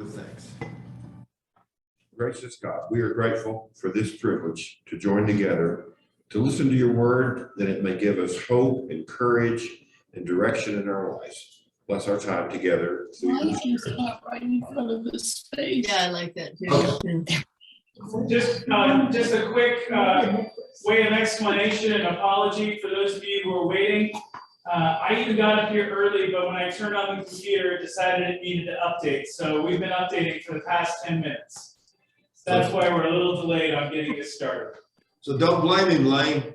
of thanks. Gracious God, we are grateful for this privilege to join together to listen to your word, that it may give us hope and courage and direction in our lives. Bless our time together. Why did you stop right in front of his face? Yeah, I like that too. Okay. Just a quick way of explanation and apology for those of you who are waiting. I even got up here early, but when I turned on the computer, it decided it needed to update. So we've been updating for the past 10 minutes. That's why we're a little delayed on getting this started. So don't blame him, Lane.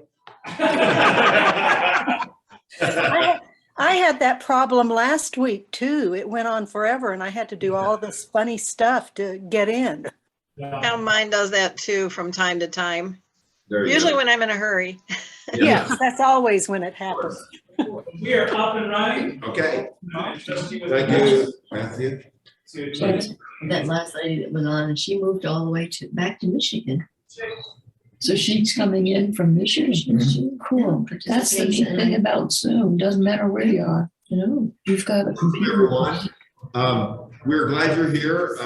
I had that problem last week too. It went on forever and I had to do all this funny stuff to get in. Now mine does that too from time to time. Usually when I'm in a hurry. Yes, that's always when it happens. We are up and running. Okay. Thank you, Matthew. That last lady that was on, she moved all the way back to Michigan. So she's coming in from Michigan. Cool. That's the neat thing about Zoom. Doesn't matter where you are. You know, you've got a computer. Everyone, we're glad you're here.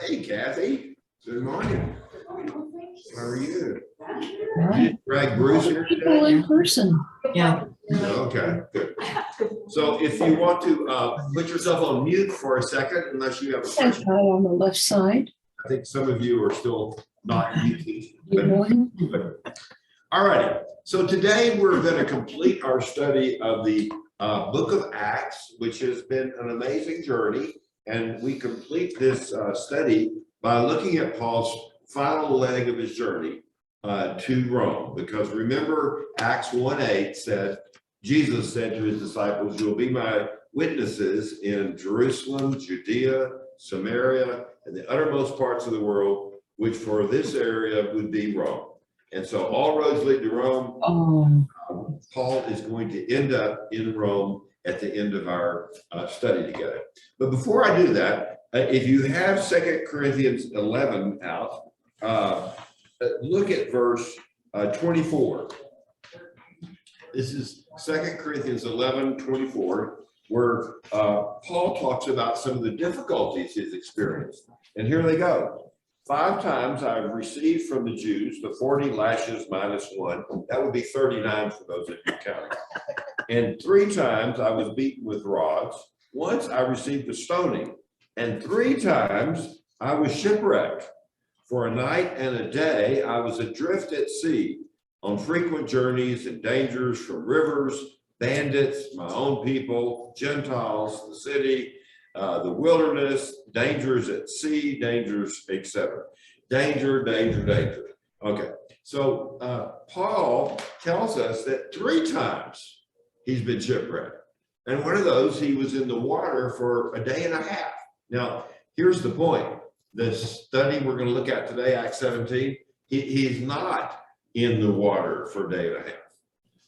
Hey, Kathy. Good morning. How are you? Right. Drag Bruce here People today? in person. Yeah. Okay, good. So if you want to put yourself on mute for a second, unless you have a That question. guy on the left side. I think some of you are still not muted. You know him? All right, so today we're going to complete our study of the book of Acts, which has been an amazing journey. And we complete this study by looking at Paul's final leg of his journey to Rome. Because remember, Acts 1:8 said, Jesus said to his disciples, "You'll be my witnesses in Jerusalem, Judea, Samaria, and the uttermost parts of the world, which for this area would be Rome." And so all roads lead to Rome. Oh, Paul is going to end up in Rome at the end of our study together. But before I do that, if you have 2 Corinthians 11 out, look at verse 24. This is 2 Corinthians 11:24, where Paul talks about some of the difficulties he's experienced. And here they go. 5 times I've received from the Jews the 40 lashes minus 1. That would be 39 for those of you counting. And 3 times I was beaten with rods. Once I received a stoning. And 3 times I was shipwrecked. For a night and a day I was adrift at sea, on frequent journeys and dangers from rivers, bandits, my own people, Gentiles, the city, the wilderness, dangers at sea, dangers, etc. Danger, danger, danger. Okay, so Paul tells us that 3 times he's been shipwrecked. And one of those, he was in the water for a day and a half. Now, here's the point. The study we're going to look at today, Acts 17, he's not in the water for a day and a half.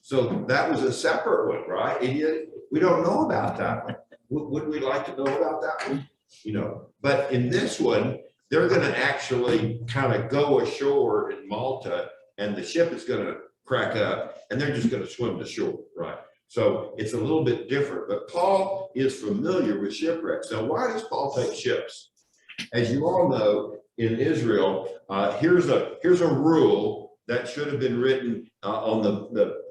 So that was a separate one, right? And we don't know about that one. Would we like to know about that one? You know, but in this one, they're going to actually kind of go ashore in Malta, and the ship is going to crack up, and they're just going to swim to shore, right? So it's a little bit different, but Paul is familiar with shipwrecks. Now, why does Paul take ships? As you all know, in Israel, here's a rule that should have been written on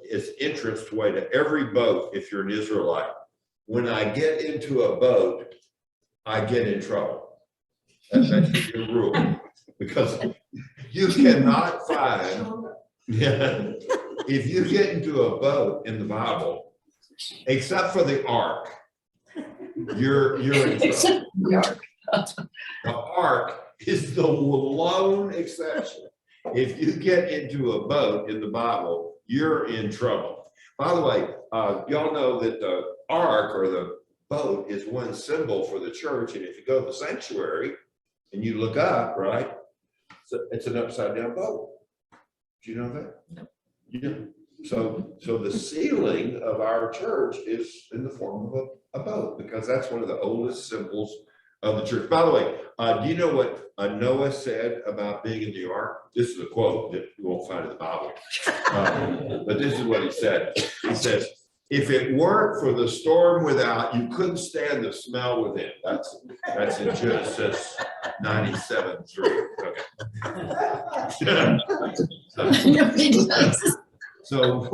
its entranceway to every boat if you're an Israelite. When I get into a boat, I get in trouble. That's the rule. Because you cannot find, if you get into a boat in the Bible, except for the ark, you're in trouble. The ark is the lone exception. If you get into a boat in the Bible, you're in trouble. By the way, y'all know that the ark or the boat is one symbol for the church. And if you go to the sanctuary and you look up, right, it's an upside down boat. Do you know that? No. Yeah. So the ceiling of our church is in the form of a boat, because that's one of the oldest symbols of the church. By the way, do you know what Noah said about being in the ark? This is a quote that you won't find in the Bible. But this is what he said. He says, If it weren't for the storm without, you couldn't stand the smell within. That's in Genesis 97:3. Okay. So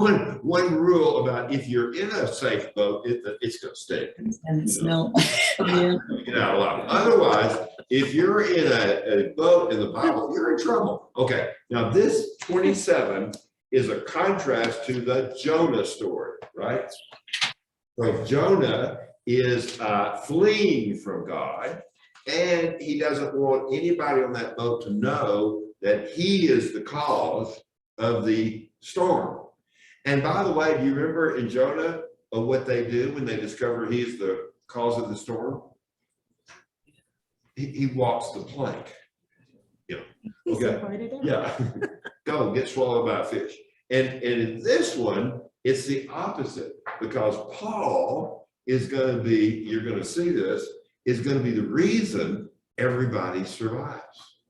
one rule about if you're in a safe boat, it's going to stay. And smell. Yeah. Get out alive. Otherwise, if you're in a boat in the Bible, you're in trouble. Okay. Now this 27 is a contrast to the Jonah story, right? So Jonah is fleeing from God, and he doesn't want anybody on that boat to know that he is the cause of the storm. And by the way, do you remember in Jonah what they do when they discover he's the cause of the storm? He walks the plank. Yeah. Okay. Yeah. Go get swallowed by a fish. And in this one, it's the opposite, because Paul is going to be, you're going to see this, is going to be the reason everybody survives.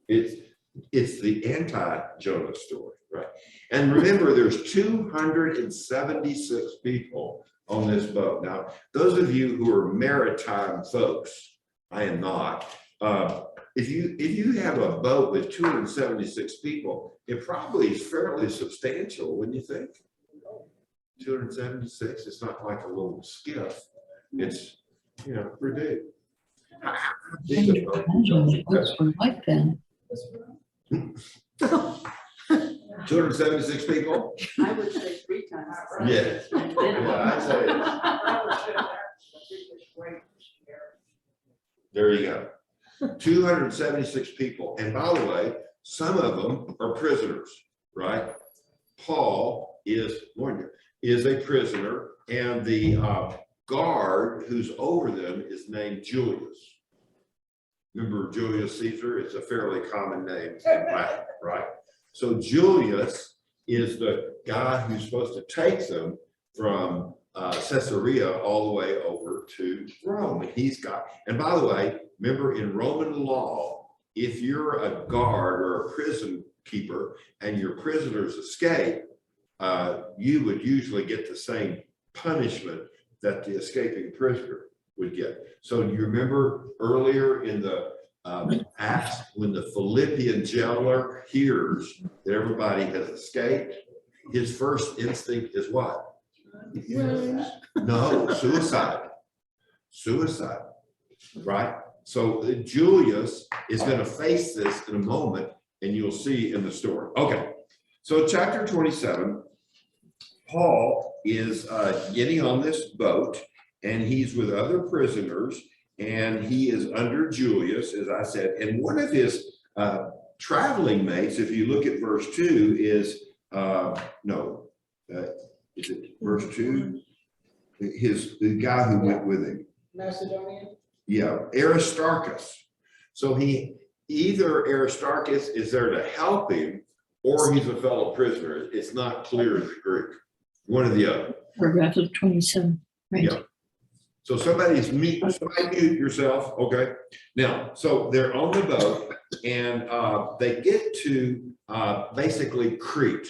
It's the anti-Jonah story, right? And remember, there's 276 people on this boat. Now, those of you who are maritime folks, I am not. If you have a boat with 276 people, it probably is fairly substantial, wouldn't you think? 276, it's not like a little skiff. It's, pretty big. Big a boat. Boats were like that. 276 people? I would say 3 times. Yeah. Yeah, I'd say there you go. 276 people. And by the way, some of them are prisoners, right? Paul is a prisoner, and the guard who's over them is named Julius. Remember Julius Caesar? It's a fairly common name in Latin, right? So Julius is the guy who's supposed to take them from Caesarea all the way over to Rome. And by the way, remember in Roman law, if you're a guard or a prison keeper and your prisoners escape, you would usually get the same punishment that the escaping prisoner would get. So do you remember earlier in the Acts, when the Philippian jailer hears that everybody has escaped, his first instinct is what? No, suicide. Suicide, right? So Julius is going to face this in a moment, and you'll see in the story. Okay, so chapter 27, Paul is getting on this boat, and he's with other prisoners, and he is under Julius, as I said, and one of his traveling mates, if you look at verse 2, is, is it verse 2? The guy who went with him. Macedonian? Yeah, Aristarchus. So either Aristarchus is there to help him, or he's a fellow prisoner. It's not clear in the Greek. One or the other. Paragraph of 27, right? Yeah. So somebody mute yourself, okay? Now, so they're on the boat, and they get to basically Crete.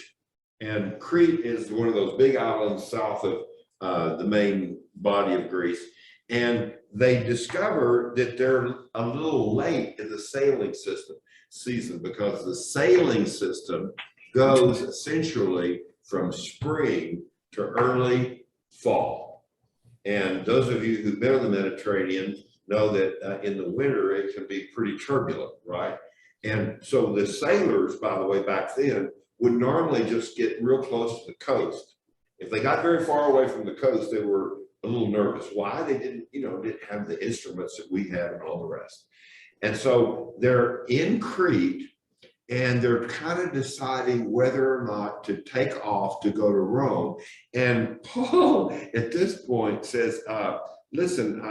And Crete is one of those big islands south of the main body of Greece. And they discover that they're a little late in the sailing season, because the sailing system goes essentially from spring to early fall. And those of you who've been on the Mediterranean know that in the winter it can be pretty turbulent, right? And so the sailors, by the way, back then would normally just get real close to the coast. If they got very far away from the coast, they were a little nervous. Why? They didn't have the instruments that we had and all the rest. And so they're in Crete, and they're kind of deciding whether or not to take off to go to Rome. And Paul, at this point, says, listen,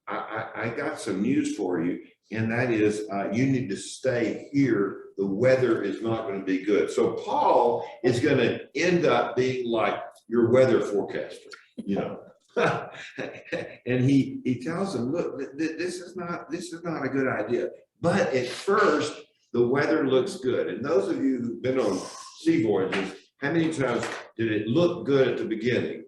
I got some news for you, and that is you need to stay here. The weather is not going to be good. So Paul is going to end up being like your weather forecaster, and he tells them, look, this is not a good idea. But at first, the weather looks good. And those of you who've been on sea voyages, how many times did it look good at the beginning?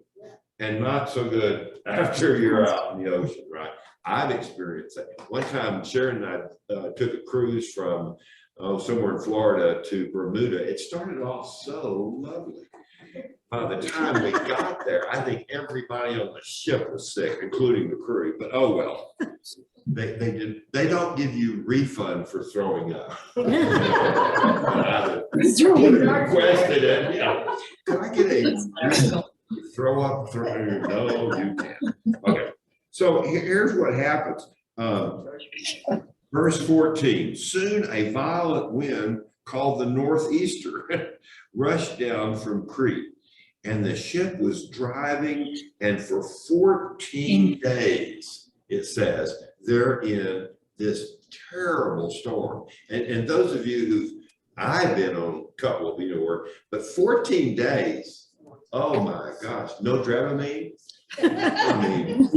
and not so good after you're out in the ocean, right? I've experienced that. One time, Sharon and I took a cruise from somewhere in Florida to Bermuda. It started off so lovely. By the time we got there, I think everybody on the ship was sick, including the crew, but oh well. They don't give you refund for throwing up. I requested it, yeah. Can I get a throw up? No, you can't. Okay, so here's what happens. Verse 14, soon a violent wind called the northeaster rushed down from Crete. And the ship was driving, and for 14 days, it says, they're in this terrible storm. And those of you who, I've been on a couple of, but 14 days, oh my gosh, no Dramamine? I mean,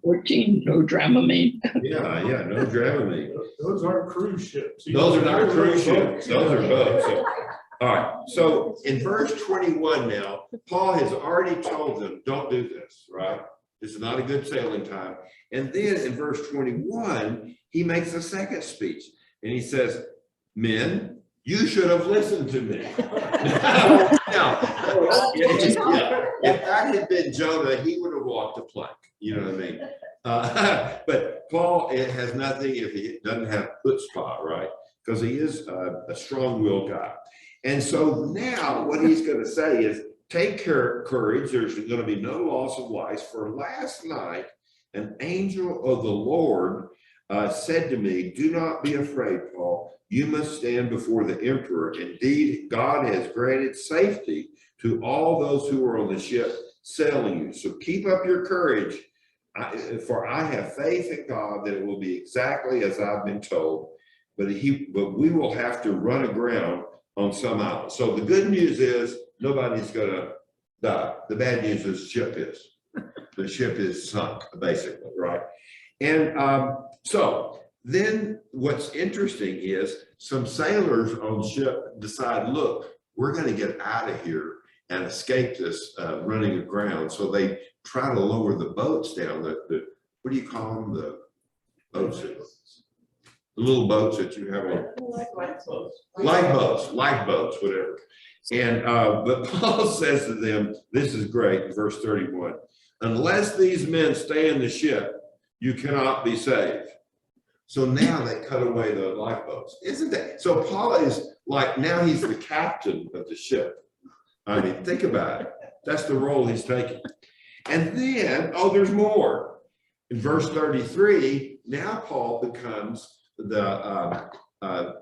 14, no Dramamine. yeah, no Dramamine. Those aren't cruise ships. Those are not cruise ships, those are boats. So, all right, so in verse 21 now, Paul has already told them, don't do this, right? This is not a good sailing time. And then in verse 21, he makes a second speech and he says, men, you should have listened to me. Now, if that had been Jonah, he would have walked the plank, you know what I mean? But Paul, it has nothing if he doesn't have chutzpah, right? Because he is a strong-willed guy. And so now what he's going to say is, take courage, there's going to be no loss of life. For last night, an angel of the Lord said to me, do not be afraid, Paul. You must stand before the emperor. Indeed, God has granted safety to all those who are on the ship sailing you. So keep up your courage, for I have faith in God that it will be exactly as I've been told. But we will have to run aground on some island. So the good news is nobody's going to die. The bad news is the ship is sunk, basically, right? And so then what's interesting is some sailors on ship decide, look, we're going to get out of here and escape this running aground. So they try to lower the boats down. The what do you call them? The boats. The little boats that you have on. Lifeboats, whatever. And but Paul says to them, this is great, verse 31, unless these men stay in the ship, you cannot be saved. So now they cut away the lifeboats. Isn't that? So Paul is like, now he's the captain of the ship. I mean, think about it. That's the role he's taking. And then, oh, there's more. In verse 33, now Paul becomes the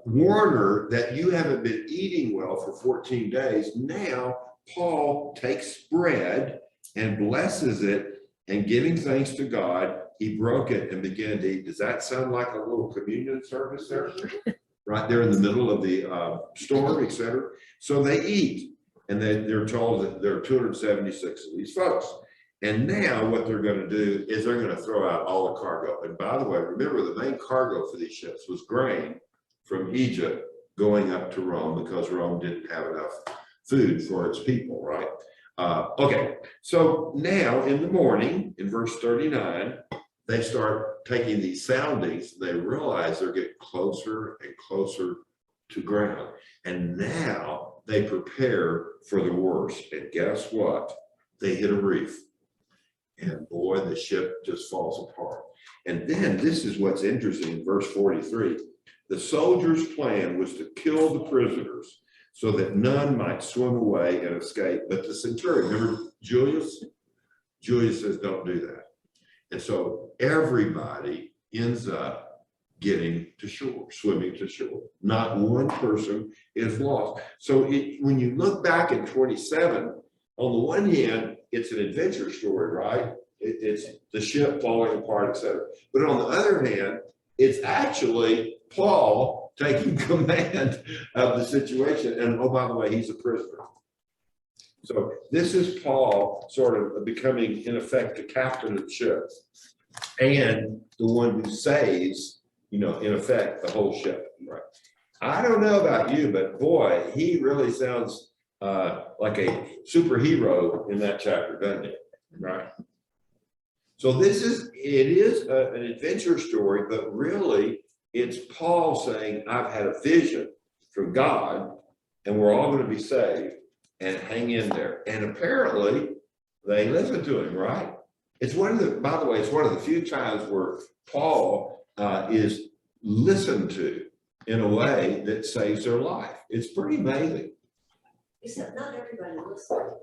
warner that you haven't been eating well for 14 days. Now Paul takes bread and blesses it, and giving thanks to God, he broke it and began to eat. Does that sound like a little communion service there? Right there in the middle of the storm, etc. So they eat, and they're told that there are 276 of these folks. And now what they're going to do is they're going to throw out all the cargo. And by the way, remember the main cargo for these ships was grain from Egypt going up to Rome, because Rome didn't have enough food for its people, right? Okay, so now in the morning, in verse 39, they start taking these soundings. They realize they're getting closer and closer to ground. And now they prepare for the worst. And guess what? They hit a reef. And boy, the ship just falls apart. And then this is what's interesting in verse 43. The soldiers' plan was to kill the prisoners so that none might swim away and escape. But the centurion, remember Julius? Julius says, don't do that. And so everybody ends up getting to shore, swimming to shore. Not one person is lost. So when you look back at 27, on the one hand, it's an adventure story, right? It's the ship falling apart, etc. But on the other hand, it's actually Paul taking command of the situation. And oh, by the way, he's a prisoner. So this is Paul sort of becoming, in effect, the captain of the ship and the one who saves, in effect, the whole ship. Right? I don't know about you, but boy, he really sounds like a superhero in that chapter, doesn't he? right? So it is an adventure story, but really it's Paul saying, I've had a vision from God and we're all going to be saved, and hang in there. And apparently they listened to him, right? It's by the way, it's one of the few times where Paul is listened to in a way that saves their life. It's pretty amazing. Except not everybody listened.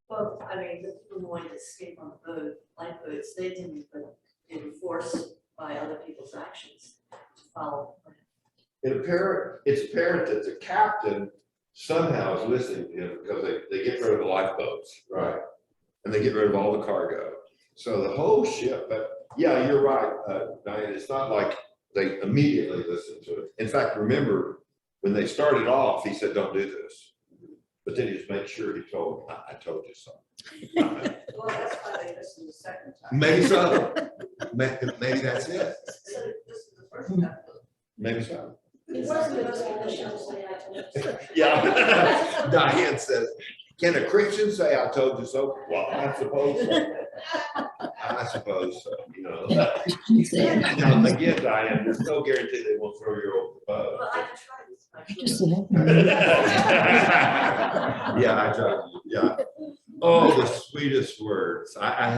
Well, I mean, the people who wanted to escape on the boat, lifeboats, they didn't, but they were forced by other people's actions to follow the plan. It's apparent that the captain somehow is listening to him because they get rid of the lifeboats, right? And they get rid of all the cargo. So the whole ship, but yeah, you're right, Diane, it's not like they immediately listened to it. In fact, remember, when they started off, he said, don't do this. But then he just made sure he told, I told you so. Well, that's why they listened the second time. Maybe so. Maybe that's it. So this is the first time. Maybe so. It wasn't the most conditional say I told you so. Yeah. Diane says, can a Christian say I told you so? Well, I suppose so. I suppose so, you know. Now, again, Diane, there's no guarantee they won't throw you over the boat. Well, I can try this. I'm sure. Just Yeah, I tried, yeah. Oh, the sweetest words. I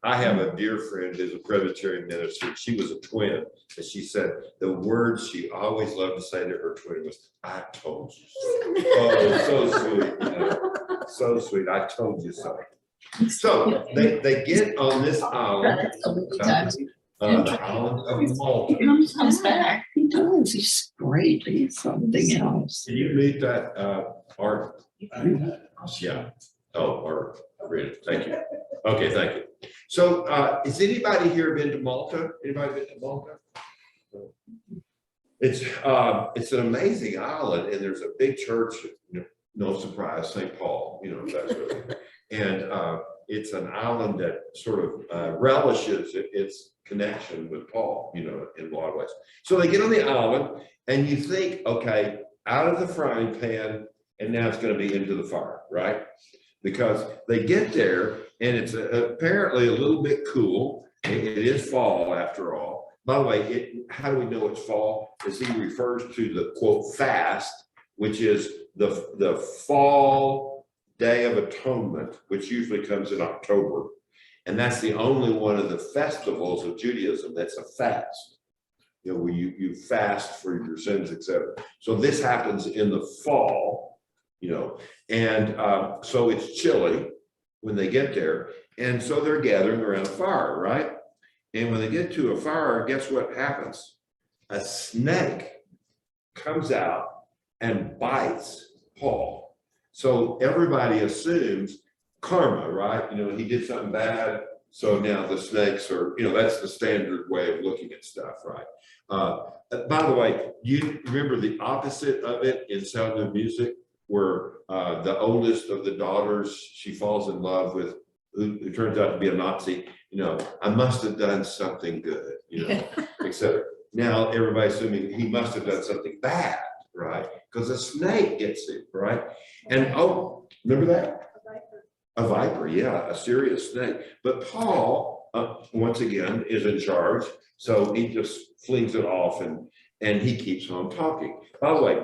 have a dear friend who's a Presbyterian minister. She was a twin, and she said the words she always loved to say to her twin was, I told you so. Oh, so sweet, you know, so sweet. I told you so. So they get on this island, the island of Malta. He comes back. He does. He's great. He's something else. Can you read that, Art? Yeah. Oh, Art, read it. Thank you. Okay, thank you. So, has anybody here been to Malta? Anybody been to Malta? It's an amazing island, and there's a big church. No surprise, St. Paul. You know, that's really. And it's an island that sort of relishes its connection with Paul, you know, in a lot of ways. So they get on the island, and you think, okay, out of the frying pan, and now it's going to be into the fire, right? Because they get there, and it's apparently a little bit cool. It is fall, after all. By the way, how do we know it's fall? Because he refers to the, quote, fast, which is the fall Day of Atonement, which usually comes in October. And that's the only one of the festivals of Judaism that's a fast. You know, where you fast for your sins, etc. So this happens in the fall, you know, and so it's chilly when they get there. And so they're gathering around a fire, right? And when they get to a fire, guess what happens? A snake comes out and bites Paul. So everybody assumes karma, right? You know, he did something bad, so now the snakes are, you know, that's the standard way of looking at stuff, right? By the way, you remember the opposite of it in Sound of Music, where the oldest of the daughters, she falls in love with, who turns out to be a Nazi, you know, I must have done something good, you know, etc. Now everybody's assuming he must have done something bad, right? Because a snake gets it, right? And oh, remember that? A viper, yeah, a serious snake. But Paul, once again, is in charge. So he just flings it off and he keeps on talking. By the way,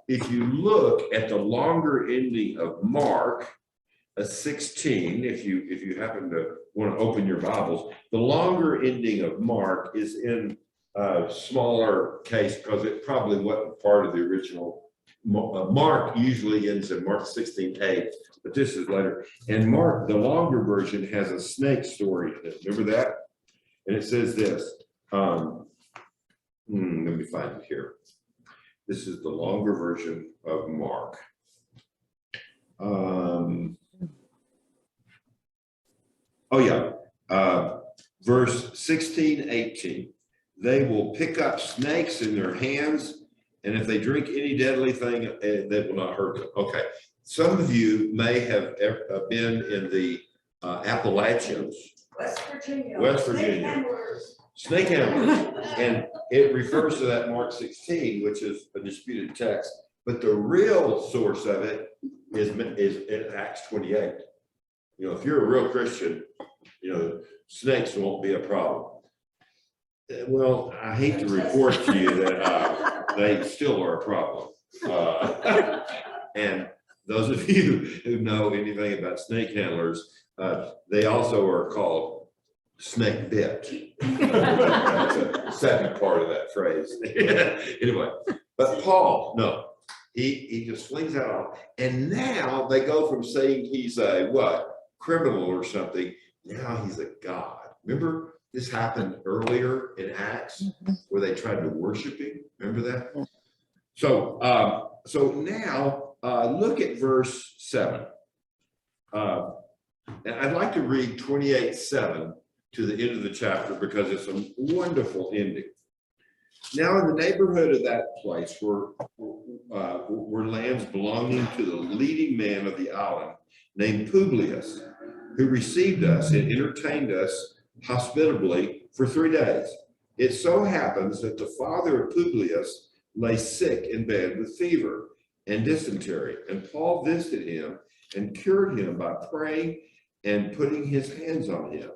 if you look at the longer ending of Mark 16, if you happen to want to open your Bibles, the longer ending of Mark is in a smaller case because it probably wasn't part of the original. Mark usually ends in Mark 16:8, but this is later. And Mark, the longer version, has a snake story in it. Remember that? And it says this. Let me find it here. This is the longer version of Mark. Verse 16, 18. They will pick up snakes in their hands, and if they drink any deadly thing, they will not hurt them. Okay. Some of you may have been in the Appalachians. West Virginia. West Virginia. Snake handlers. And it refers to that Mark 16, which is a disputed text. But the real source of it is in Acts 28. You know, if you're a real Christian, you know, snakes won't be a problem. Well, I hate to report to you that they still are a problem. And those of you who know anything about snake handlers, they also are called snake bit. That's a second part of that phrase. Anyway, but Paul, no, he just flings that off. And now they go from saying he's a what? Criminal or something. Now he's a god. Remember this happened earlier in Acts where they tried to worship him. Remember that? So, so now look at verse 7. And I'd like to read 28:7 to the end of the chapter because it's a wonderful ending. Now, in the neighborhood of that place were lands belonging to the leading man of the island named Publius, who received us and entertained us hospitably for 3 days. It so happens that the father of Publius lay sick in bed with fever and dysentery, and Paul visited him and cured him by praying and putting his hands on him.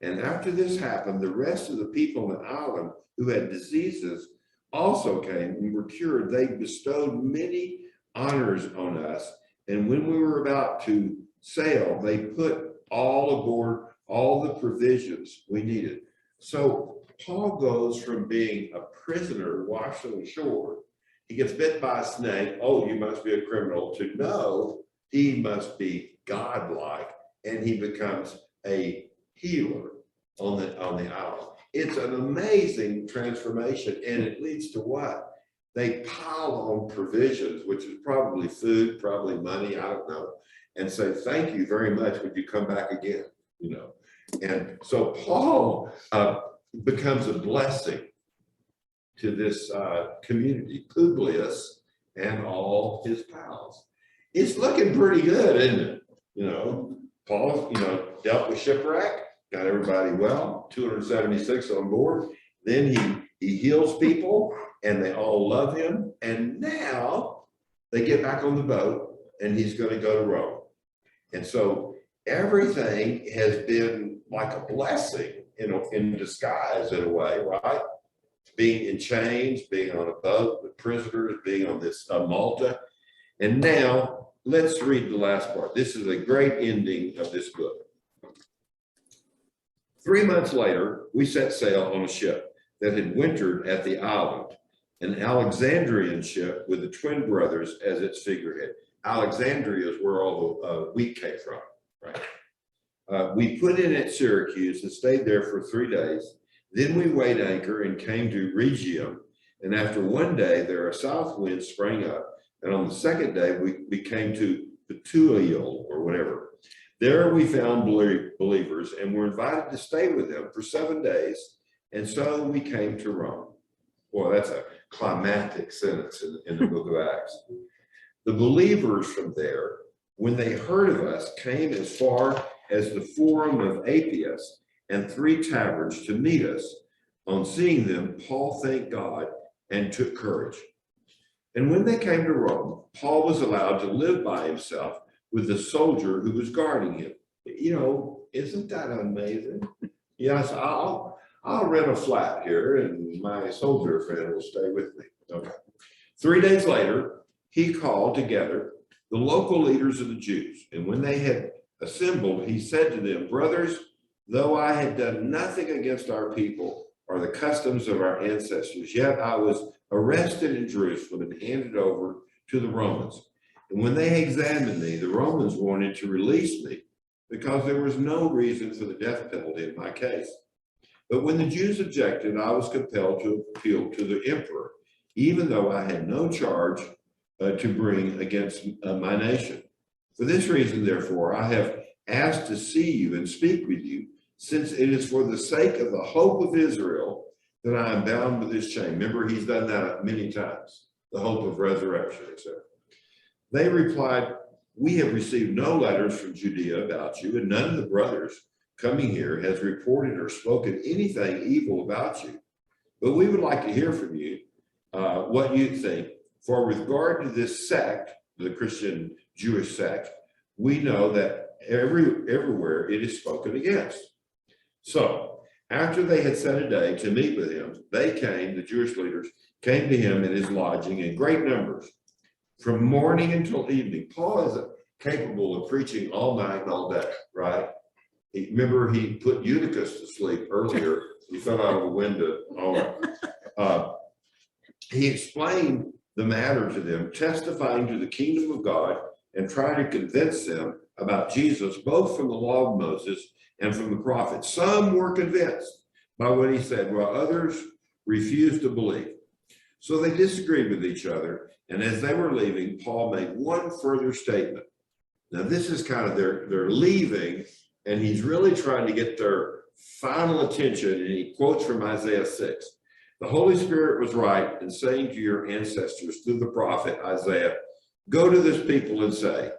And after this happened, the rest of the people on the island who had diseases also came and were cured. They bestowed many honors on us, and when we were about to sail, they put all aboard all the provisions we needed. So Paul goes from being a prisoner washed on the shore, he gets bit by a snake, oh, you must be a criminal, to no, he must be godlike, and he becomes a healer on the island. It's an amazing transformation, and it leads to what? They pile on provisions, which is probably food, probably money, I don't know, and say, thank you very much, would you come back again? You know, and so Paul becomes a blessing to this community, Publius and all his pals. It's looking pretty good, isn't it? You know, Paul, you know, dealt with shipwreck, got everybody well, 276 on board. Then he heals people and they all love him. And now they get back on the boat and he's going to go to Rome. And so everything has been like a blessing, you know, in disguise in a way, right? Being in chains, being on a boat with prisoners, being on this Malta. And now let's read the last part. This is a great ending of this book. 3 months later, we set sail on a ship that had wintered at the island, an Alexandrian ship with the twin brothers as its figurehead. Alexandria is where all the wheat came from, right? We put in at Syracuse and stayed there for 3 days. Then we weighed anchor and came to Rhegium. And after 1 day, there a south wind sprang up. And on the second day, we came to Bethuel or whatever. There we found believers and were invited to stay with them for 7 days. And so we came to Rome. Boy, that's a climactic sentence in the book of Acts. The believers from there, when they heard of us, came as far as the Forum of Appius and 3 taverns to meet us. On seeing them, Paul thanked God and took courage. And when they came to Rome, Paul was allowed to live by himself with the soldier who was guarding him. You know, isn't that amazing? Yes, I'll rent a flat here and my soldier friend will stay with me. Okay. 3 days later, he called together the local leaders of the Jews. And when they had assembled, he said to them, brothers, though I had done nothing against our people or the customs of our ancestors, yet I was arrested in Jerusalem and handed over to the Romans. And when they examined me, the Romans wanted to release me because there was no reason for the death penalty in my case. But when the Jews objected, I was compelled to appeal to the emperor, even though I had no charge to bring against my nation. For this reason, therefore, I have asked to see you and speak with you, since it is for the sake of the hope of Israel that I am bound with this chain. Remember, he's done that many times, the hope of resurrection, etc. They replied, we have received no letters from Judea about you, and none of the brothers coming here has reported or spoken anything evil about you. But we would like to hear from you what you think. For with regard to this sect, the Christian Jewish sect, we know that everywhere it is spoken against. So after they had set a day to meet with him, the Jewish leaders came to him in his lodging in great numbers from morning until evening. Paul is capable of preaching all night and all day, right? Remember, he put Eutychus to sleep earlier. He fell out of a window. All right. He explained the matter to them, testifying to the kingdom of God and trying to convince them about Jesus, both from the law of Moses and from the prophets. Some were convinced by what he said, while others refused to believe. So they disagreed with each other. And as they were leaving, Paul made one further statement. Now, this is kind of they're leaving, and he's really trying to get their final attention. And he quotes from Isaiah 6. The Holy Spirit was right in saying to your ancestors through the prophet Isaiah, go to this people and say,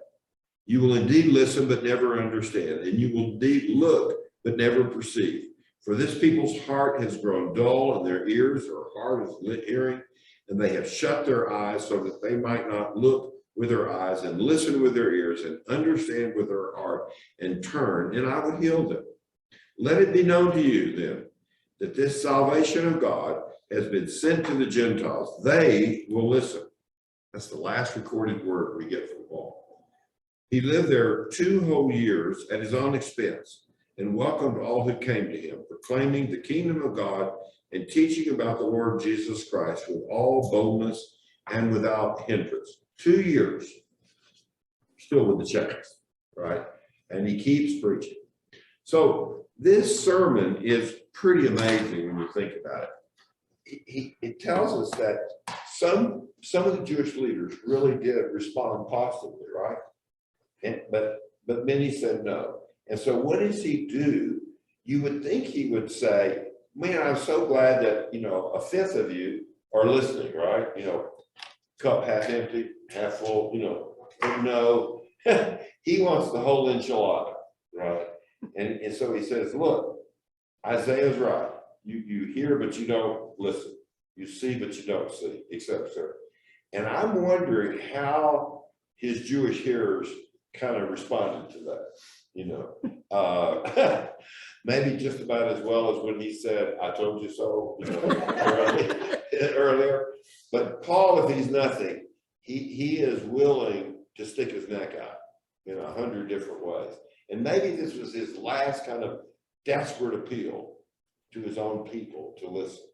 you will indeed listen, but never understand, and you will indeed look, but never perceive. For this people's heart has grown dull, and their ears are hard as hearing, and they have shut their eyes so that they might not look with their eyes and listen with their ears and understand with their heart and turn, and I would heal them. Let it be known to you then that this salvation of God has been sent to the Gentiles. They will listen. That's the last recorded word we get from Paul. He lived there 2 whole years at his own expense and welcomed all who came to him, proclaiming the kingdom of God and teaching about the Lord Jesus Christ with all boldness and without hindrance. 2 years, still with the chains, right? And he keeps preaching. So this sermon is pretty amazing when you think about it. It tells us that some of the Jewish leaders really did respond positively, right? But many said no. And so what does he do? You would think he would say, man, I'm so glad that, a fifth of you are listening, right? Cup half empty, half full, but no, he wants the whole enchilada, right? And so he says, look, Isaiah's right. You hear, but you don't listen. You see, but you don't see, except sir. And I'm wondering how his Jewish hearers kind of responded to that, maybe just about as well as when he said, I told you so, earlier. But Paul, if he's nothing, he is willing to stick his neck out in 100 different ways. And maybe this was his last kind of desperate appeal to his own people to listen,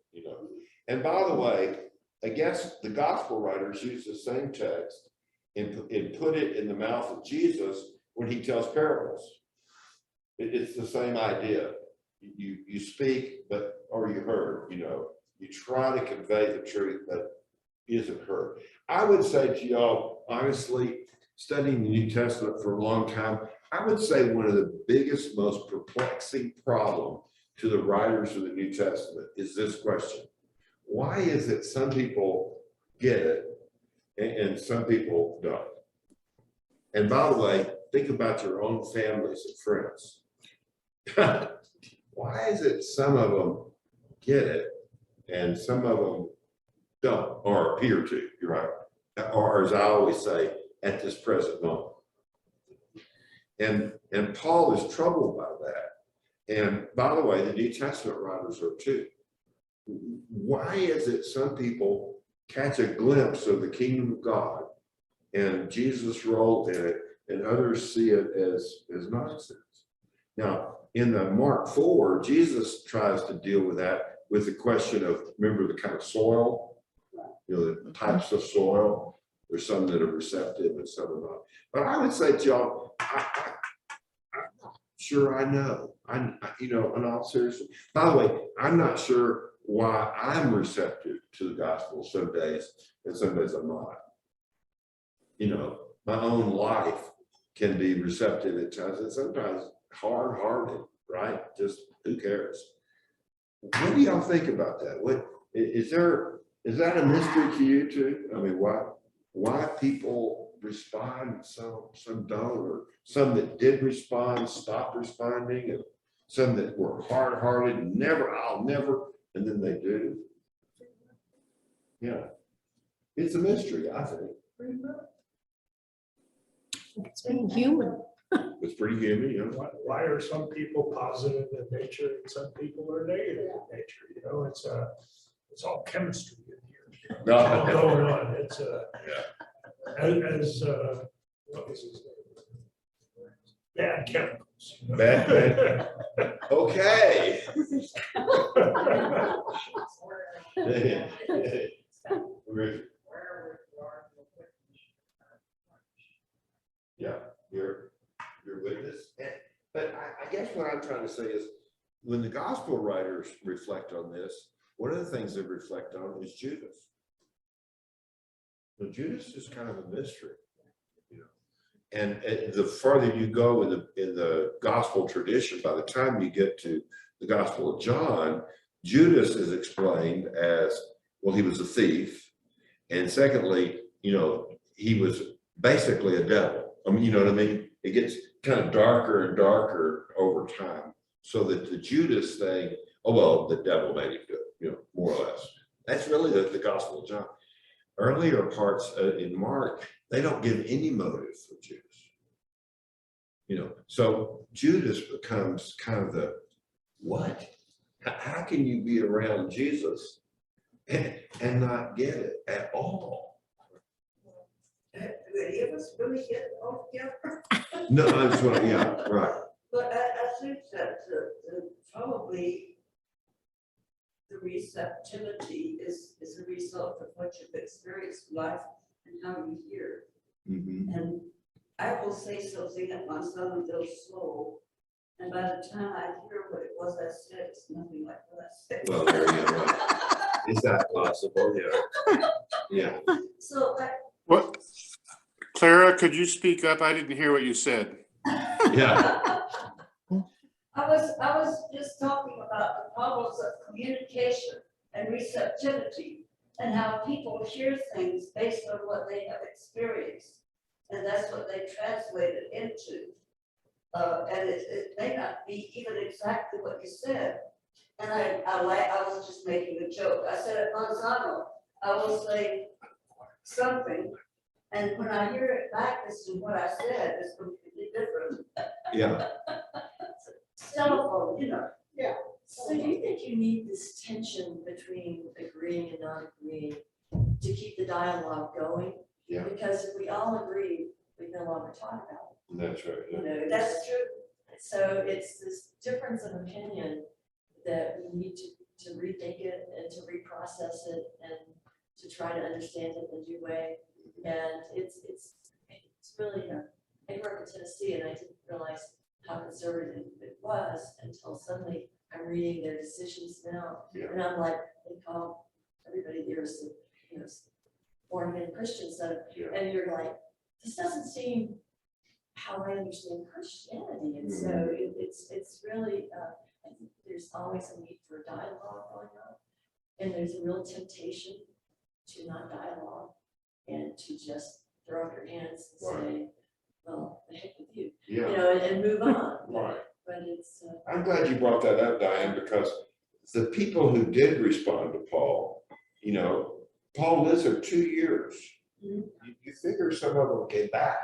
And by the way, I guess the gospel writers use the same text and put it in the mouth of Jesus when he tells parables. It's the same idea. You speak, or you heard, you try to convey the truth that isn't heard. I would say to y'all, honestly, studying the New Testament for a long time, I would say one of the biggest, most perplexing problem to the writers of the New Testament is this question. Why is it some people get it and some people don't? And by the way, think about your own families and friends. Why is it some of them get it and some of them don't, or appear to, you're right? Or as I always say, at this present moment. And Paul is troubled by that. And by the way, the New Testament writers are too. Why is it some people catch a glimpse of the kingdom of God and Jesus' role in it, and others see it as nonsense? Now, in the Mark 4, Jesus tries to deal with that with the question of, remember the kind of soil, the types of soil. There's some that are receptive and some are not. But I would say to y'all, I'm not sure I know. In all seriousness. By the way, I'm not sure why I'm receptive to the gospel some days, and some days I'm not. My own life can be receptive at times, and sometimes hard-hearted, right? Just who cares? What do y'all think about that? What is that a mystery to you too? I mean, why people respond, some don't, or some that did respond stopped responding, and some that were hard-hearted and I'll never, and then they do. Yeah, it's a mystery, I think. It's being human. It's pretty human, you know. Why are some people positive in nature and some people are negative in nature? You know, it's all chemistry in here. No. It's all going on. It's Yeah. as what was his name? Bad chemicals. You know? Bad. Okay. Yeah, you're witness. But I guess what I'm trying to say is when the gospel writers reflect on this, one of the things they reflect on is Judas. Well, Judas is kind of a mystery, you know. And the farther you go in the gospel tradition, by the time you get to the Gospel of John, Judas is explained as, well, he was a thief. And secondly, you know, he was basically a devil. I mean, you know what I mean? It gets kind of darker and darker over time. So that the Judas thing, oh, well, the devil made him do it, you know, more or less. That's really the Gospel of John. Earlier parts in Mark, they don't give any motive for Judas. You know, so Judas becomes kind of the, what? How can you be around Jesus and not get it at all? Do any of us really get it all together? No, that's what, yeah, right. But I think that probably the receptivity is a result of what you've experienced in life and how you hear. Mhm. And I will say something that my son goes slow, and by the time I hear what it was I said, it's nothing like what I said. Well, there you go. Right. Is that possible? Yeah. Yeah. So What? Clara, could you speak up? I didn't hear what you said. Yeah. I was just talking about the problems of communication and receptivity and how people hear things based on what they have experienced. And that's what they translate it into. And it may not be even exactly what you said. And I was just making a joke. I said at Manzano, I will say something, and when I hear it back as to what I said, it's completely different. Yeah. Telephone, you know. Yeah. So do you think you need this tension between agreeing and not agreeing to keep the dialogue going? Yeah. Because if we all agree, we no longer talk about That's right. it. You know, That's true. so it's this difference of opinion that we need to rethink it and to reprocess it and to try to understand it in a new way. And it's really, I grew up in Tennessee and I didn't realize how conservative it was until suddenly I'm reading their decisions now. Yeah. And I'm like, they call everybody there is, you know, born again Christians. Yeah. And you're like, this doesn't seem how I understand Christianity. And so it's really, I think there's always a need for dialogue going on. And there's a real temptation to not dialogue and to just throw up your hands and say, well, the heck with you, Yeah. you know, and move on. Right. But it's, I'm glad you brought that up, Diane, because the people who did respond to Paul, you know, Paul lives there 2 years. You figure some of them came back,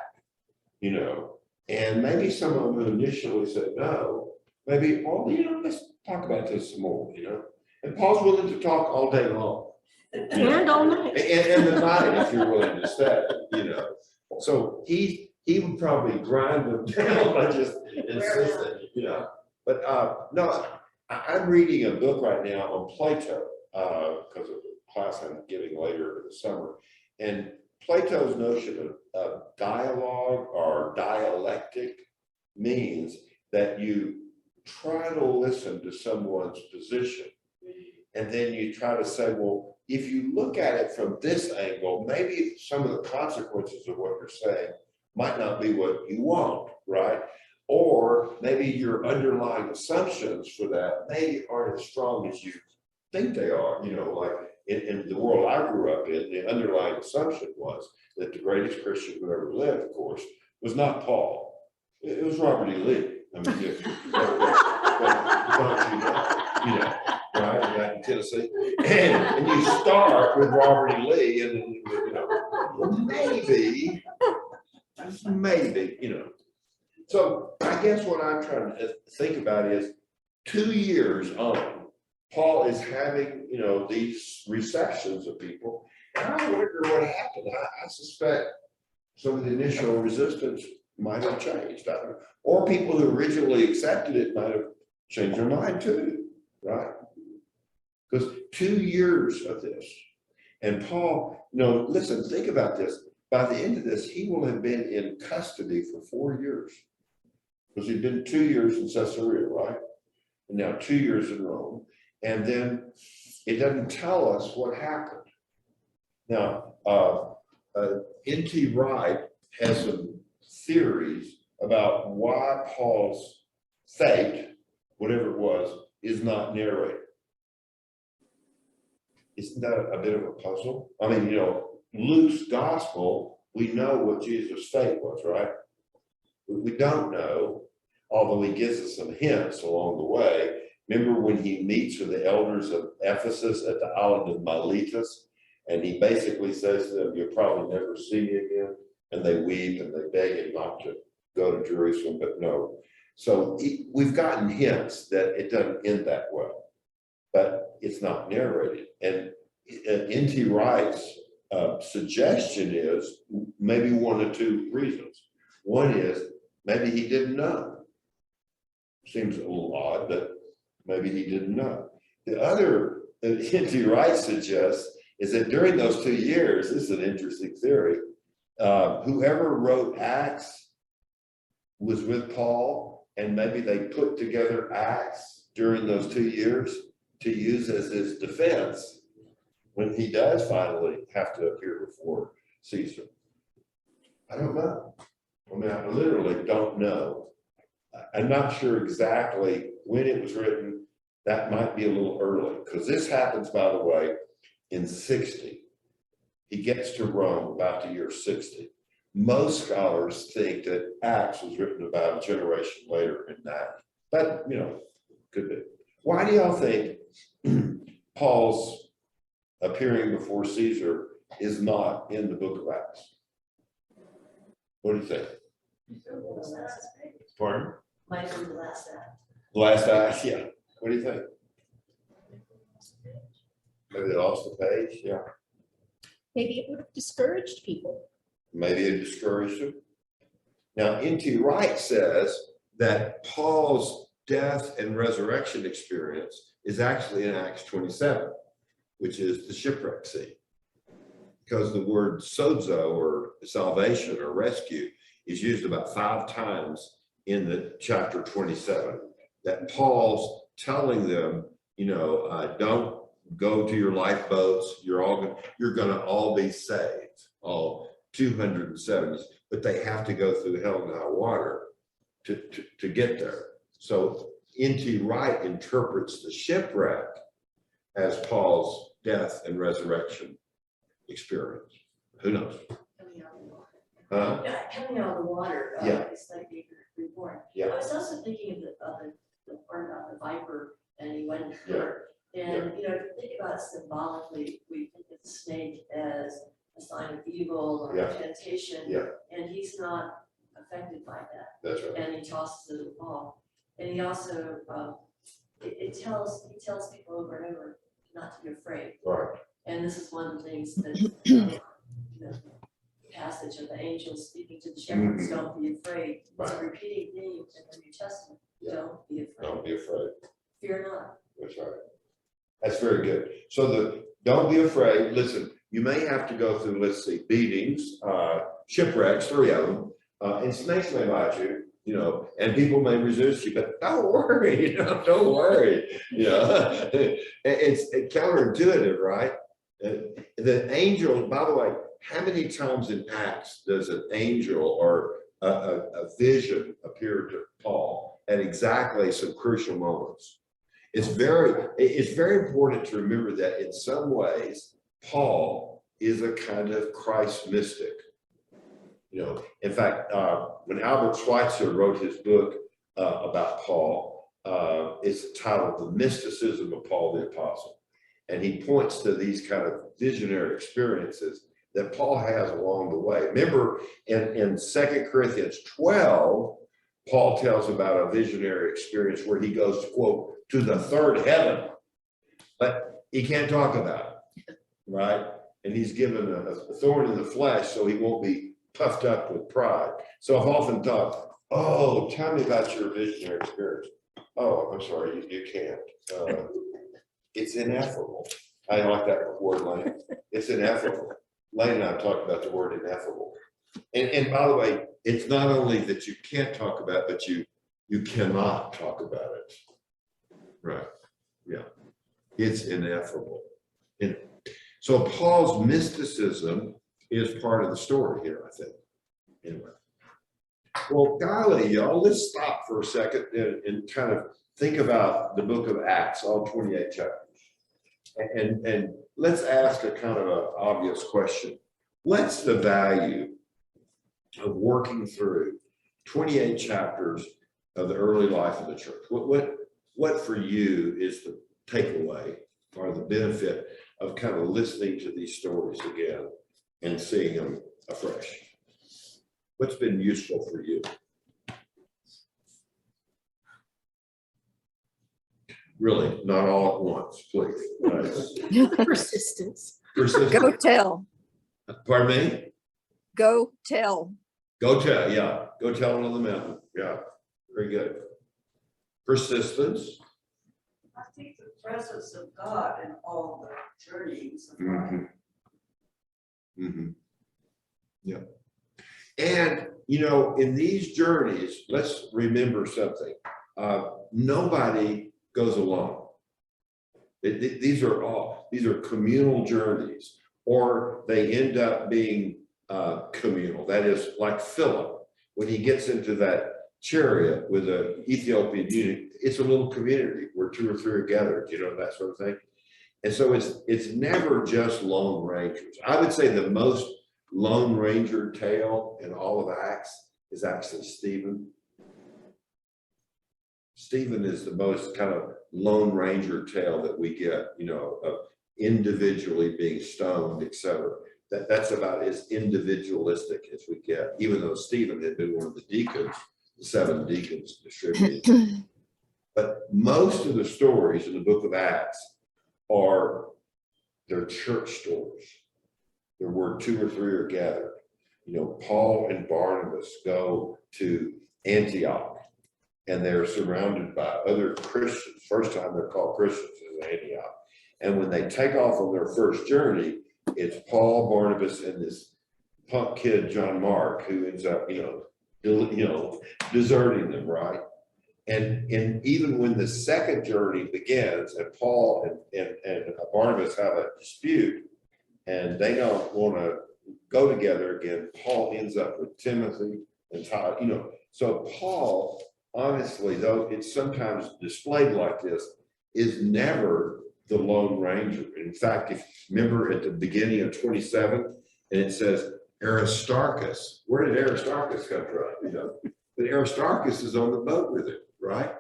you know, and maybe some of them who initially said no, maybe, Paul, you know, let's talk about this some more, you know. And Paul's willing to talk all day long. And all night. And the night, if you're willing to stay, you know. So he would probably grind them down by just insisting, you know. But no, I'm reading a book right now on Plato because of a class I'm giving later in the summer. And Plato's notion of dialogue or dialectic means that you try to listen to someone's position and then you try to say, well, if you look at it from this angle, maybe some of the consequences of what you're saying might not be what you want, right? Or maybe your underlying assumptions for that maybe aren't as strong as you think they are. You know, like in the world I grew up in, the underlying assumption was that the greatest Christian who ever lived, of course, was not Paul. It was Robert E. Lee. I mean, you know, right, back in Tennessee. And you start with Robert E. Lee and then, you know, maybe, you know, So I guess what I'm trying to think about is 2 years on, Paul is having, these receptions of people. And I wonder what happened. I suspect some of the initial resistance might have changed. I don't know. Or people who originally accepted it might have changed their mind too, right? Because 2 years of this. And Paul, listen, think about this. By the end of this, he will have been in custody for 4 years. Because he'd been 2 years in Caesarea, right? And now 2 years in Rome. And then it doesn't tell us what happened. Now, N.T. Wright has some theories about why Paul's fate, whatever it was, is not narrated. Isn't that a bit of a puzzle? I mean, Luke's gospel, we know what Jesus' fate was, right? We don't know, although he gives us some hints along the way. Remember when he meets with the elders of Ephesus at the island of Miletus, and he basically says to them, "You'll probably never see me again." And they weep and they beg him not to go to Jerusalem, but no. So we've gotten hints that it doesn't end that well, but it's not narrated. And N.T. Wright's suggestion is maybe one of two reasons. One is maybe he didn't know. Seems a little odd, but maybe he didn't know. The other that N.T. Wright suggests is that during those 2 years, this is an interesting theory, whoever wrote Acts was with Paul, and maybe they put together Acts during those 2 years to use as his defense when he does finally have to appear before Caesar. I don't know. I mean, I literally don't know. I'm not sure exactly when it was written. That might be a little early, because this happens, by the way, in 60. He gets to Rome about the year 60. Most scholars think that Acts was written about a generation later in that, but could be. Why do y'all think Paul's appearing before Caesar is not in the book of Acts? What do you think? Pardon? Might be the last act. The last act, yeah. What do you think? Maybe they lost the page, yeah. Maybe it would have discouraged people. Maybe it discouraged them. Now, N.T. Wright says that Paul's death and resurrection experience is actually in Acts 27, which is the shipwreck scene. Because the word sozo, or salvation or rescue, is used about 5 times in the chapter 27. That Paul's telling them, don't go to your lifeboats. You're going to all be saved, all 270, but they have to go through hell and high water to get there. So N.T. Wright interprets the shipwreck as Paul's death and resurrection experience. Who knows? Coming out of the water, Yeah. it's like being reborn. Yeah. I was also thinking of the part about the viper, and he went to her. And, if you think about it symbolically, we think of the snake as a sign of evil or temptation. Yeah. And he's not affected by that. That's right. And he tosses it at Paul. And he also, he tells people over and over not to be afraid. Right. And this is one of the things that, the passage of the angels speaking to the shepherds, don't be afraid. It's a repeating theme in the New Testament. Yeah. Don't be afraid. Don't be afraid. Fear not. That's right. That's very good. So don't be afraid. Listen, you may have to go through, let's see, beatings, shipwrecks, 3 of them, and snakes may bite you, and people may resist you, but don't worry, don't worry. It's counterintuitive, right? The angel, by the way, how many times in Acts does an angel or a vision appear to Paul at exactly some crucial moments? It's very important to remember that in some ways, Paul is a kind of Christ mystic. In fact, when Albert Schweitzer wrote his book about Paul, it's titled The Mysticism of Paul the Apostle. And he points to these kind of visionary experiences that Paul has along the way. Remember in 2 Corinthians 12, Paul tells about a visionary experience where he goes, quote, to the third heaven, but he can't talk about it, right? And he's given a thorn in the flesh so he won't be puffed up with pride. So I've often thought, oh, tell me about your visionary experience. Oh, I'm sorry, you can't. It's ineffable. I like that word, Lane. It's ineffable. Lane and I have talked about the word ineffable. And by the way, it's not only that you can't talk about it, but you cannot talk about it. Right. Yeah. It's ineffable. And so Paul's mysticism is part of the story here, I think. Anyway. Well, golly, y'all, let's stop for a second and kind of think about the book of Acts, all 28 chapters. And let's ask a kind of an obvious question. What's the value of working through 28 chapters of the early life of the church? What for you is the takeaway or the benefit of kind of listening to these stories again and seeing them afresh? What's been useful for you? Really, not all at once, please. Persistence. Persistence. Go tell. Pardon me? Go tell. Go tell, yeah. Go tell it on the mountain. Yeah, very good. Persistence. I think the presence of God in all the journeys of life. Mm-hmm. Mm-hmm. Yeah. And, you know, in these journeys, let's remember something. Nobody goes alone. These are communal journeys, or they end up being communal. That is, like Philip, when he gets into that chariot with an Ethiopian eunuch, it's a little community where 2 or 3 are gathered, you know, that sort of thing. And so it's never just lone rangers. I would say the most Lone Ranger tale in all of Acts is actually Stephen. Stephen is the most kind of Lone Ranger tale that we get, you know, of individually being stoned, etc. That's about as individualistic as we get, even though Stephen had been one of the deacons, the 7 deacons distributed. But most of the stories in the book of Acts they're church stories. They're where 2 or 3 are gathered. You know, Paul and Barnabas go to Antioch and they're surrounded by other Christians. First time they're called Christians in Antioch. And when they take off on their first journey, it's Paul, Barnabas, and this punk kid, John Mark, who ends up, deserting them, right? And even when the second journey begins and Paul and Barnabas have a dispute and they don't want to go together again, Paul ends up with Timothy and Todd, you know. So Paul, honestly, though it's sometimes displayed like this, is never the Lone Ranger. In fact, if you remember at the beginning of 27, and it says Aristarchus. Where did Aristarchus come from? You know, but Aristarchus is on the boat with it, right?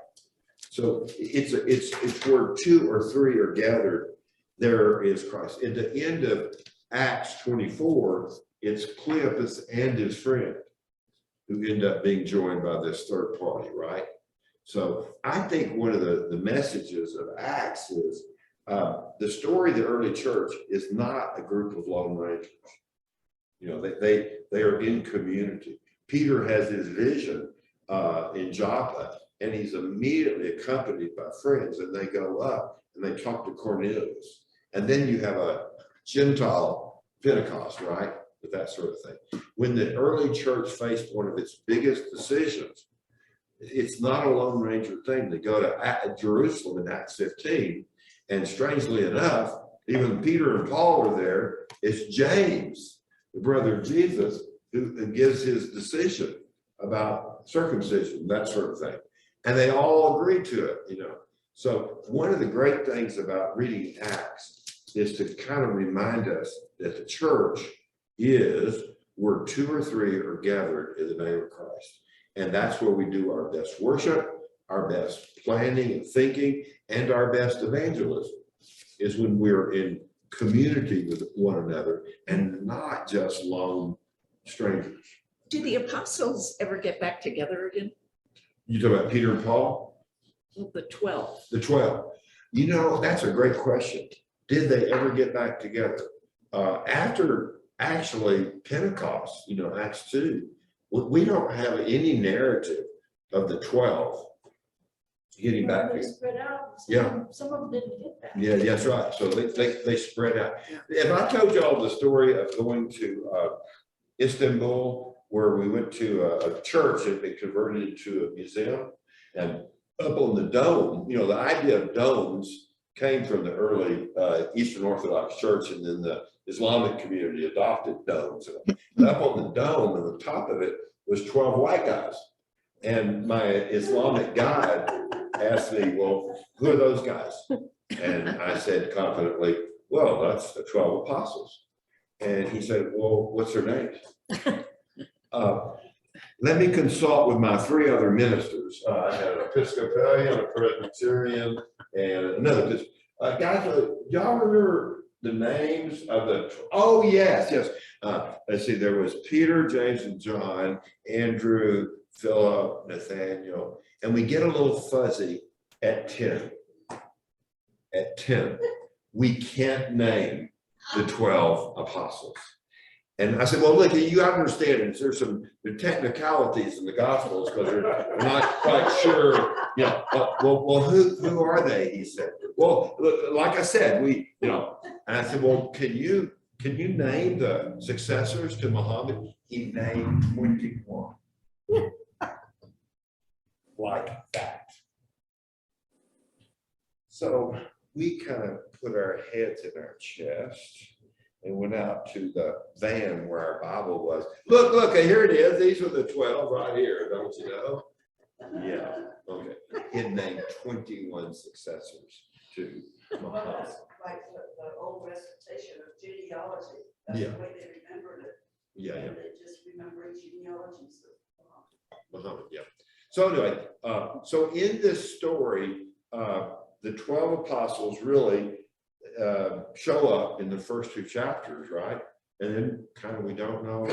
So it's where 2 or 3 are gathered, there is Christ. At the end of Acts 24, it's Cleopas and his friend who end up being joined by this third party, right? So I think one of the messages of Acts is the story of the early church is not a group of Lone Rangers. You know, they are in community. Peter has his vision in Joppa, and he's immediately accompanied by friends, and they go up and they talk to Cornelius. And then you have a Gentile Pentecost, right? With that sort of thing. When the early church faced one of its biggest decisions, it's not a Lone Ranger thing. They go to Jerusalem in Acts 15, and strangely enough, even Peter and Paul are there. It's James, the brother of Jesus, who gives his decision about circumcision, that sort of thing. And they all agree to it, you know. So one of the great things about reading Acts is to kind of remind us that the church is where 2 or 3 are gathered in the name of Christ. And that's where we do our best worship, our best planning and thinking, and our best evangelism, is when we're in community with one another and not just lone strangers. Do the apostles ever get back together again? You talk about Peter and Paul? The 12. The 12. You know, that's a great question. Did they ever get back together? After actually Pentecost, you know, Acts 2, we don't have any narrative of the 12 getting back They together. spread out. Yeah. Some of them didn't get back. Yeah, that's right. So they spread out. If I told y'all the story of going to Istanbul, where we went to a church that had been converted into a museum, and up on the dome, you know, the idea of domes came from the early Eastern Orthodox Church, and then the Islamic community adopted domes. And up on the dome, and the top of it was 12 white guys. And my Islamic guide asked me, well, who are those guys? And I said confidently, well, that's the 12 apostles. And he said, well, what's their names? Let me consult with my 3 other ministers. I had an Episcopalian, a Presbyterian, and another. Guys, y'all remember the names of the, oh, yes. Let's see, there was Peter, James, and John, Andrew, Philip, Nathaniel, and we get a little fuzzy at 10. At 10, we can't name the 12 apostles. And I said, well, look, you understand, there's some technicalities in the Gospels because they're not quite sure. Yeah, well, who are they? He said. Well, look, like I said, and I said, well, can you name the successors to Muhammad? He named 21. Like that. So we kind of put our heads in our chest and went out to the van where our Bible was. Look, here it is. These are the 12 right here, don't you know? Yeah, okay. It named 21 successors to Muhammad. Like the old recitation of genealogy, that's Yeah. the way they remembered it. Yeah. And they just remembered genealogies of Muhammad, yeah. So anyway, so in this story, the 12 apostles really show up in the first 2 chapters, right? And then kind of we don't know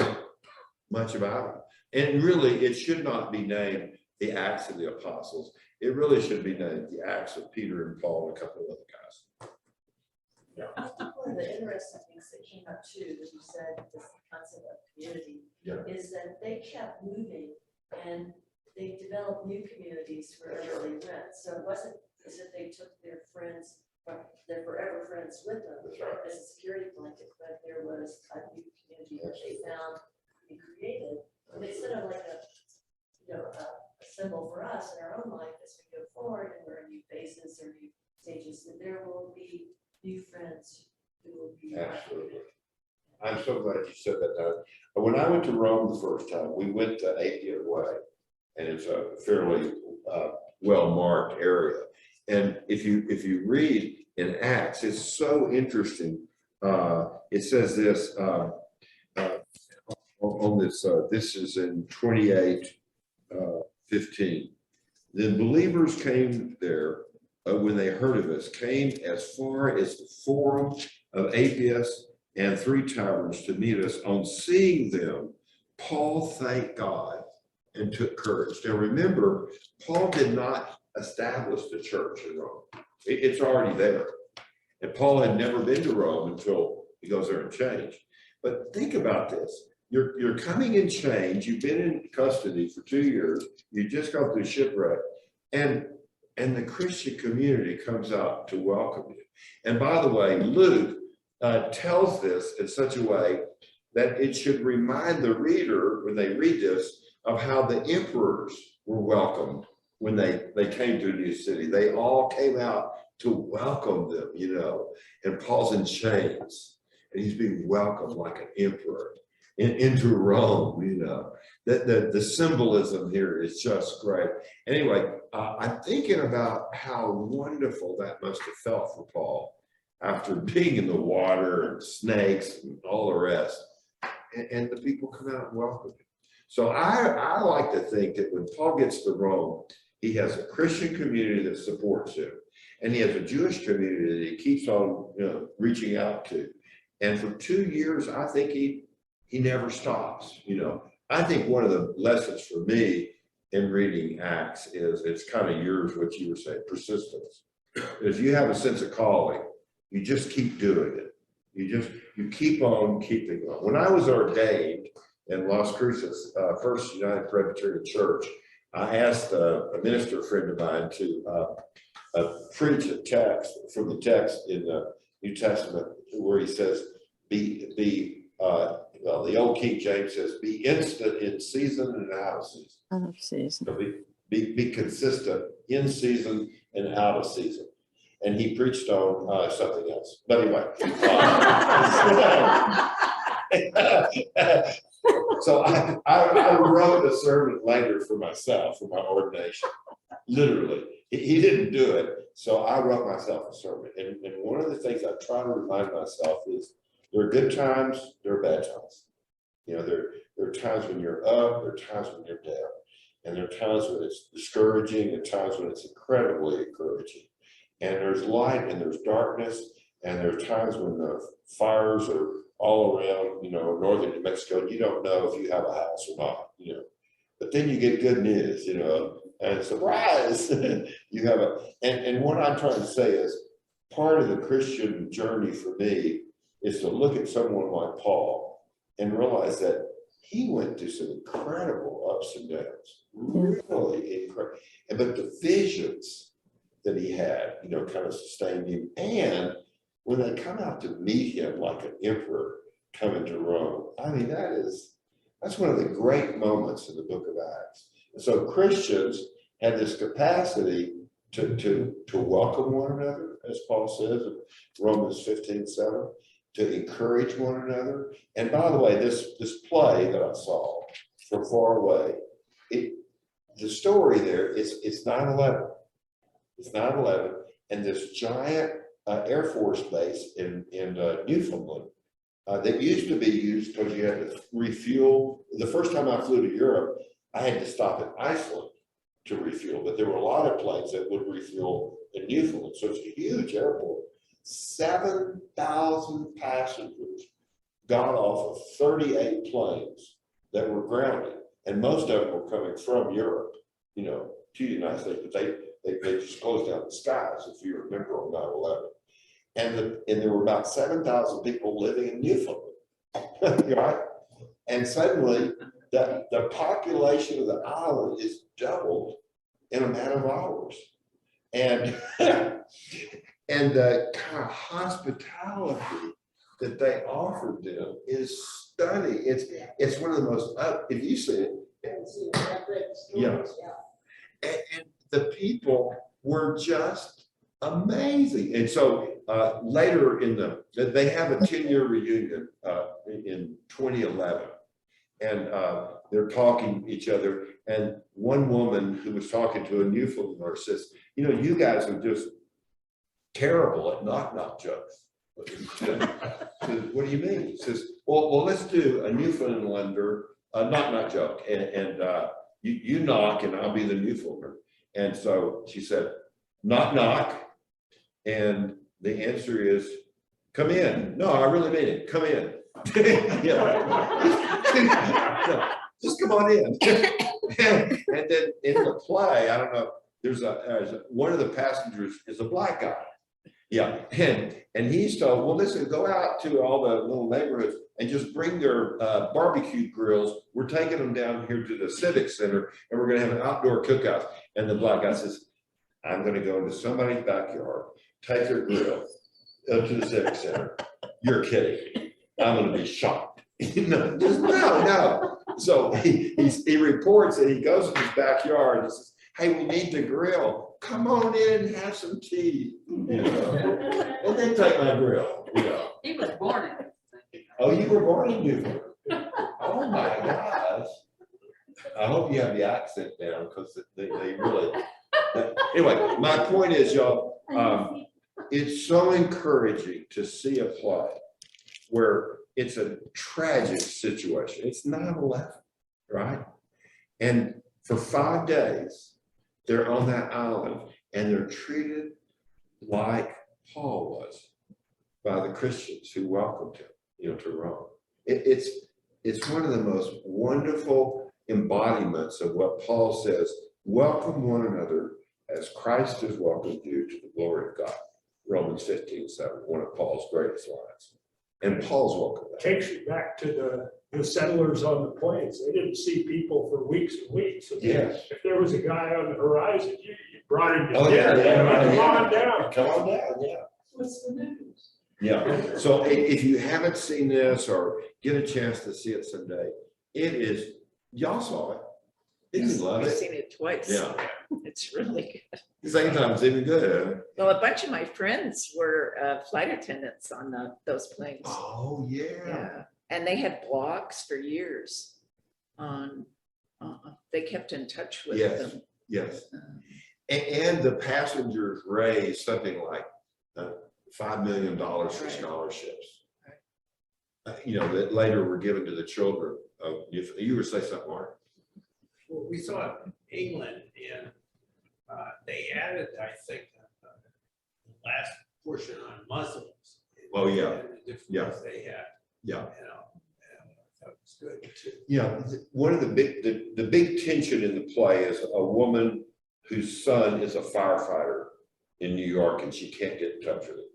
much about them. And really, it should not be named the Acts of the Apostles. It really should be named the Acts of Peter and Paul and a couple of other guys. Yeah. One of the interesting things that came up too, as you said, this concept of community, Yeah. is that they kept moving and they developed new communities wherever they went. So it wasn't as if they took their friends, their forever friends with them as a security blanket, but there was a new community that they found and created. And it's sort of like a symbol for us in our own life as we go forward and we're in new phases or new stages, that there will be new friends who will be. Absolutely. I'm so glad you said that. When I went to Rome the first time, we went to Appian Way, and it's a fairly well-marked area. And if you read in Acts, it's so interesting. It says this on this. This is in 28:15. The believers came there when they heard of us, came as far as the Forum of Appius and 3 taverns to meet us. On seeing them, Paul thanked God and took courage. Now remember, Paul did not establish the church in Rome. It's already there. And Paul had never been to Rome until he goes there and changed. But think about this. You're coming in chains. You've been in custody for 2 years. You just got through shipwreck. And the Christian community comes out to welcome you. And by the way, Luke tells this in such a way that it should remind the reader when they read this of how the emperors were welcomed when they came to a new city. They all came out to welcome them, and Paul's in chains and he's being welcomed like an emperor into Rome, that the symbolism here is just great. Anyway, I'm thinking about how wonderful that must have felt for Paul after being in the water and snakes and all the rest. And the people come out and welcome him. So I like to think that when Paul gets to Rome, he has a Christian community that supports him, and he has a Jewish community that he keeps on reaching out to. And for 2 years, I think he never stops. I think one of the lessons for me in reading Acts is, it's kind of yours, what you were saying, persistence. If you have a sense of calling, you just keep doing it. You keep on keeping on. When I was ordained in Las Cruces, First United Presbyterian Church, I asked a minister friend of mine to preach a text from the text in the New Testament where he says, well, the old King James says, be instant in season and out of season. Out of season. So be consistent in season and out of season. And he preached on something else. But anyway. So I wrote a sermon later for myself, for my ordination. Literally. He didn't do it. So I wrote myself a sermon. And one of the things I try to remind myself is there are good times, there are bad times. You know, there are times when you're up, there are times when you're down. And there are times when it's discouraging and times when it's incredibly encouraging. And there's light and there's darkness. And there are times when the fires are all around, you know, northern New Mexico, and you don't know if you have a house or not, you know. But then you get good news, you know, and surprise, you have and what I'm trying to say is part of the Christian journey for me is to look at someone like Paul and realize that he went through some incredible ups and downs, really incredible. But the visions that he had, you know, kind of sustained him. And when they come out to meet him like an emperor coming to Rome, I mean, that's one of the great moments in the book of Acts. And so Christians have this capacity to welcome one another, as Paul says in Romans 15:7, to encourage one another. And by the way, this play that I saw from far away, the story there is it's 9/11. It's 9/11, and this giant Air Force base in Newfoundland that used to be used because you had to refuel. The first time I flew to Europe, I had to stop in Iceland to refuel, but there were a lot of planes that would refuel in Newfoundland. So it's a huge airport. 7,000 passengers got off of 38 planes that were grounded, and most of them were coming from Europe, you know, to the United States, but they just closed down the skies, if you remember, on 9/11. And there were about 7,000 people living in Newfoundland, right? And suddenly, the population of the island is doubled in a matter of hours. And the kind of hospitality that they offered them is stunning. It's one of the most if you see it, yeah. And the people were just amazing. And so later they have a 10-year reunion in 2011, and they're talking to each other. And one woman who was talking to a Newfoundlander says, you know, you guys are just terrible at knock-knock jokes. Says, what do you mean? He says, well, let's do a Newfoundlander knock-knock joke. And you knock and I'll be the Newfoundlander. And so she said, knock, knock. And the answer is, come in. No, I really mean it. Come in. No, just come on in. And then in the play, I don't know, there's one of the passengers is a black guy. Yeah. And he's told, well, listen, go out to all the little neighborhoods and just bring their barbecue grills. We're taking them down here to the Civic Center and we're going to have an outdoor cookout. And the black guy says, I'm going to go into somebody's backyard, take their grill up to the Civic Center. You're kidding. I'm going to be shocked. No. So he reports that he goes in his backyard and says, hey, we need to grill. Come on in and have some tea. You know? And then take my grill. You know? He was born in. Oh, you were born in Newfoundland. Oh my gosh. I hope you have the accent down because they really. Anyway, my point is, y'all, it's so encouraging to see a play where it's a tragic situation. It's 9/11, right? And for 5 days, they're on that island and they're treated like Paul was by the Christians who welcomed him, you know, to Rome. It's one of the most wonderful embodiments of what Paul says, welcome one another as Christ has welcomed you to the glory of God. Romans 15:7, one of Paul's greatest lines. And Paul's welcome that. Takes you back to the settlers on the plains. They didn't see people for weeks and weeks. Yes. If there was a guy on the horizon, you brought him to Oh, yeah, dinner. yeah, Come yeah. on down. Come on down, yeah. What's the news? Yeah, so if you haven't seen this or get a chance to see it someday, it is, y'all saw it. If you love I've it, seen it twice. yeah. It's really good. The second time it's even good. Well, a bunch of my friends were flight attendants on those planes. Oh, yeah. Yeah, and they had blogs for years on, they kept in touch with Yes. them. Yes. And the passengers raised something like $5 million for Right. scholarships. You know, that later were given to the children. You were saying something, Mark? Well, we saw it in England and they added, I think, the last portion on Muslims. Oh, yeah. And the difference Yeah. they had, Yeah. you know, and I thought it was good too. Yeah, one of the big tension in the play is a woman whose son is a firefighter in New York and she can't get in touch with him.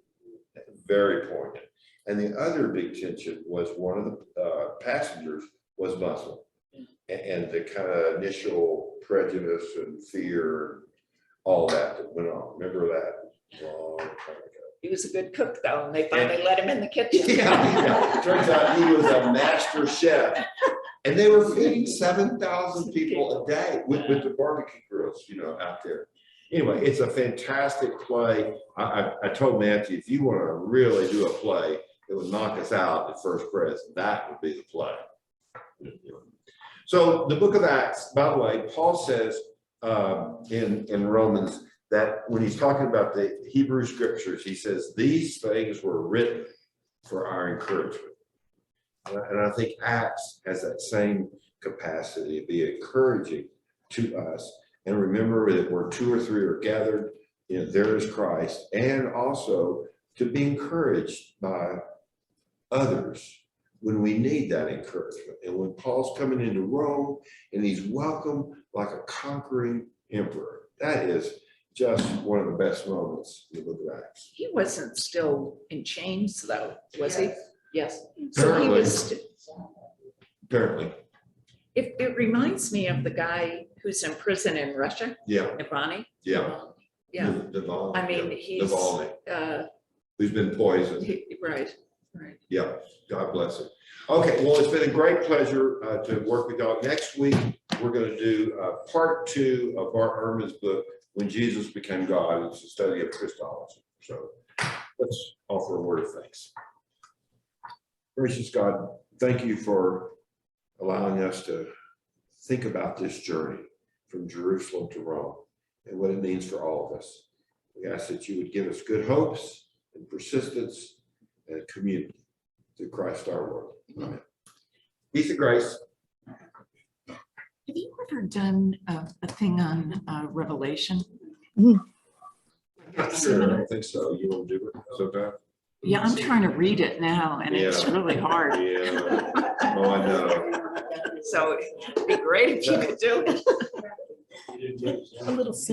Very poignant. And the other big tension was one of the passengers was Muslim. And the kind of initial prejudice and fear, all that went on. Remember that? Long time ago. He was a good cook though, and they finally let him in the kitchen. Yeah. Turns out he was a master chef. And they were feeding 7,000 people a day with the barbecue grills, you know, out there. Anyway, it's a fantastic play. I told Matthew, if you want to really do a play that would knock us out at first press, that would be the play. So the book of Acts, by the way, Paul says in Romans that when he's talking about the Hebrew scriptures, he says, these things were written for our encouragement. And I think Acts has that same capacity to be encouraging to us. And remember that where 2 or 3 are gathered, you know, there is Christ, and also to be encouraged by others when we need that encouragement. And when Paul's coming into Rome and he's welcomed like a conquering emperor, that is just one of the best moments in the book of Acts. He wasn't still in chains though, was he? Yes. So he Apparently. was. Apparently. It reminds me of the guy who's in prison in Russia, Yeah, Navalny. yeah. Yeah, Navalny, I mean, yeah. he's, Navalny, who's been poisoned. right. Yeah, God bless him. Okay, well, it's been a great pleasure to work with y'all. Next week, we're going to do part 2 of Bart Ehrman's book, When Jesus Became God. It's a study of Christology. So let's offer a word of thanks. Gracious God, thank you for allowing us to think about this journey from Jerusalem to Rome and what it means for all of us. We ask that you would give us good hopes and persistence and community through Christ our Lord. Amen. Peace and grace. Have you ever done a thing on Revelation? Sure, I don't think so. You want to do it sometime? Yeah, I'm trying to read it now and it's Yeah. really hard. Yeah. Oh, I know. So it'd be great if you could do it. A little